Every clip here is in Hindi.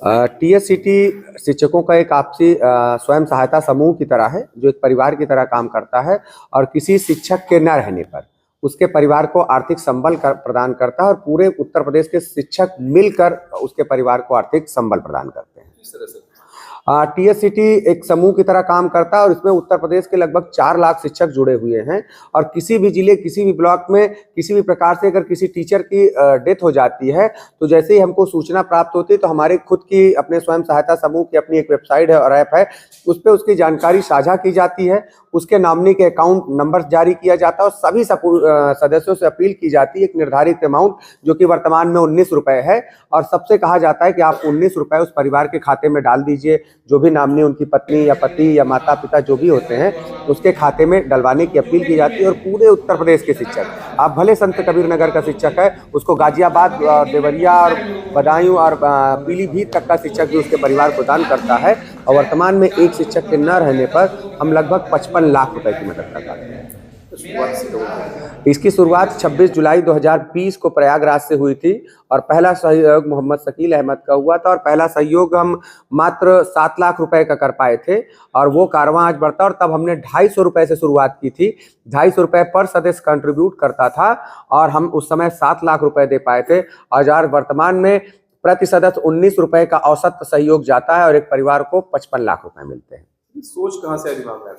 टीएससीटी शिक्षकों का एक आपसी स्वयं सहायता समूह की तरह है, जो एक परिवार की तरह काम करता है और किसी शिक्षक के न रहने पर उसके परिवार को आर्थिक संबल प्रदान करता है और पूरे उत्तर प्रदेश के शिक्षक मिलकर उसके परिवार को आर्थिक संबल प्रदान करते हैं। किस तरह से? टीएससीटी एक समूह की तरह काम करता है और इसमें उत्तर प्रदेश के लगभग 4 लाख शिक्षक जुड़े हुए हैं और किसी भी जिले, किसी भी ब्लॉक में किसी भी प्रकार से अगर किसी टीचर की डेथ हो जाती है तो जैसे ही हमको सूचना प्राप्त होती है तो हमारे खुद की अपने स्वयं सहायता समूह की अपनी एक वेबसाइट है और ऐप है, उस पर उसकी जानकारी साझा की जाती है, उसके नॉमिनी के अकाउंट नंबर जारी किया जाता है और सभी सदस्यों से अपील की जाती है एक निर्धारित अमाउंट जो कि वर्तमान में 19 रुपए है और सबसे कहा जाता है कि आप 19 रुपए उस परिवार के खाते में डाल दीजिए, जो भी नॉमिनी उनकी पत्नी या पति या माता पिता जो भी होते हैं उसके खाते में डलवाने की अपील की जाती है। और पूरे उत्तर प्रदेश के शिक्षक, आप भले संत कबीर नगर का शिक्षक है, उसको गाजियाबाद, देवरिया और बदायूं और पीलीभीत तक का शिक्षक भी उसके परिवार को दान करता है और वर्तमान में एक शिक्षक के न रहने पर हम लगभग 55 लाख रुपए की मदद कर पाते हैं। इसकी शुरुआत 26 जुलाई 2020 को प्रयागराज से हुई थी और पहला सहयोग मोहम्मद शकील अहमद का हुआ था और पहला सहयोग हम मात्र 7 लाख रुपए का कर पाए थे और वो कारवां आज बढ़ता और तब हमने 250 रुपए से शुरुआत की थी। 250 रुपए पर सदस्य कंट्रीब्यूट करता था और हम उस समय 7 लाख रुपए दे पाए थे। आज वर्तमान में प्रति सदस्य 19 रुपए का औसत सहयोग जाता है और एक परिवार को 55 लाख रुपए मिलते हैं। सोच कहाँ से आई दिमाग में?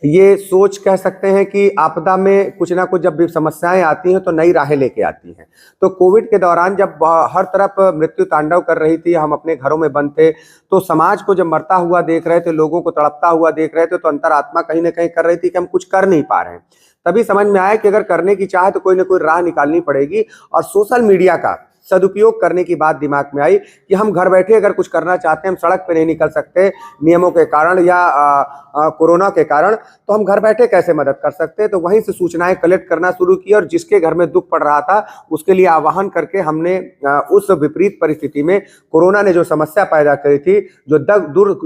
ये सोच कह सकते हैं कि आपदा में कुछ ना कुछ जब भी समस्याएं आती हैं तो नई राहें लेके आती हैं। तो कोविड के दौरान जब हर तरफ मृत्यु तांडव कर रही थी, हम अपने घरों में बंद थे, तो समाज को जब मरता हुआ देख रहे थे, लोगों को तड़पता हुआ देख रहे थे, तो अंतरात्मा कहीं ना कहीं कर रही थी कि हम कुछ कर नहीं पा रहे हैं। तभी समझ में आया कि अगर करने की चाह तो कोई ना कोई राह निकालनी पड़ेगी और सोशल मीडिया का सदुपयोग करने की बात दिमाग में आई कि हम घर बैठे अगर कुछ करना चाहते हैं, हम सड़क पे नहीं निकल सकते नियमों के कारण या कोरोना के कारण, तो हम घर बैठे कैसे मदद कर सकते हैं। तो वहीं से सूचनाएं कलेक्ट करना शुरू की और जिसके घर में दुख पड़ रहा था उसके लिए आह्वान करके हमने उस विपरीत परिस्थिति में कोरोना ने जो समस्या पैदा करी थी, जो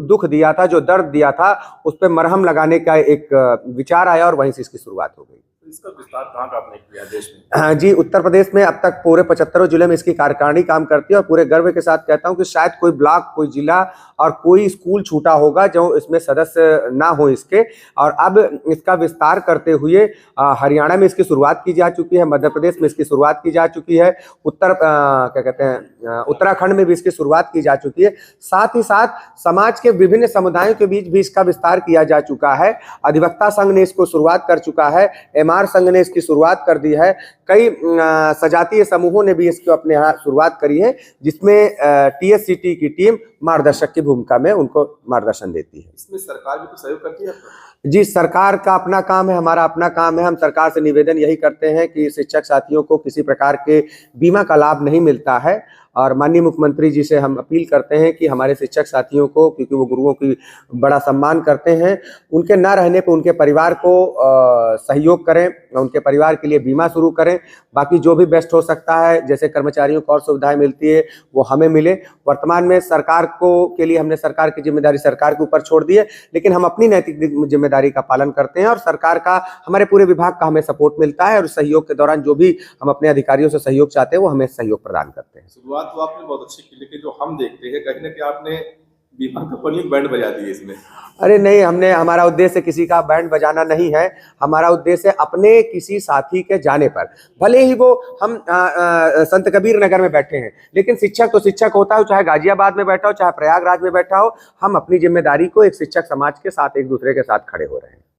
दुख दिया था, जो दर्द दिया था, उस पर मरहम लगाने का एक विचार आया और वहीं से इसकी शुरुआत हो गई। इसका विस्तार कहाँ का आपने किया देश में? जी, उत्तर प्रदेश में अब तक पूरे 75 जिले में इसकी कार्यकारिणी काम करती है और पूरे गर्व के साथ कहता हूं कि शायद कोई ब्लॉक, कोई जिला और कोई स्कूल छूटा होगा जो इसमें सदस्य ना हो इसके। और अब इसका विस्तार करते हुए हरियाणा में इसकी शुरुआत की जा चुकी है, मध्य प्रदेश में इसकी शुरुआत की जा चुकी है, उत्तराखंड में भी इसकी शुरुआत की जा चुकी है। साथ ही साथ समाज के विभिन्न समुदायों के बीच भी इसका विस्तार किया जा चुका है। अधिवक्ता संघ ने इसको शुरुआत कर चुका है, एमआर संघ ने इसकी शुरुआत कर दी है, कई सजातीय समूहों ने भी इसको अपने यहाँ शुरुआत करी है, जिसमें टीएससीटी की टीम मार्गदर्शक की भूमिका में उनको मार्गदर्शन देती है। इसमें सरकार भी कुछ सहयोग करती है? जी, सरकार का अपना काम है, हमारा अपना काम है। हम सरकार से निवेदन यही करते हैं कि शिक्षक साथियों को किसी प्रकार के बीमा का लाभ नहीं मिलता है और माननीय मुख्यमंत्री जी से हम अपील करते हैं कि हमारे शिक्षक साथियों को, क्योंकि वो गुरुओं की बड़ा सम्मान करते हैं, उनके ना रहने पर उनके परिवार को सहयोग करें, उनके परिवार के लिए बीमा शुरू करें। बाकी जो भी बेस्ट हो सकता है, जैसे कर्मचारियों को और सुविधाएं मिलती है वो हमें मिले। वर्तमान में सरकार को के लिए हमने सरकार की जिम्मेदारी सरकार के ऊपर छोड़ दी है, लेकिन हम अपनी नैतिक जिम्मेदारी का पालन करते हैं और सरकार का, हमारे पूरे विभाग का हमें सपोर्ट मिलता है और सहयोग के दौरान जो भी हम अपने अधिकारियों से सहयोग चाहते हैं वो हमें सहयोग प्रदान करते हैं। शुरुआत तो आपने बहुत अच्छी की, लेकिन जो हम देखते हैं कहीं ना कहीं आपने बीमा कंपनी बैंड बजा दी है इसमें। अरे नहीं, हमारा उद्देश्य किसी का बैंड बजाना नहीं है। हमारा उद्देश्य अपने किसी साथी के जाने पर, भले ही वो हम संत कबीर नगर में बैठे हैं, लेकिन शिक्षक तो शिक्षक होता है, चाहे गाजियाबाद में बैठा हो, चाहे प्रयागराज में बैठा हो, हम अपनी जिम्मेदारी को एक शिक्षक समाज के साथ, एक दूसरे के साथ खड़े हो रहे हैं।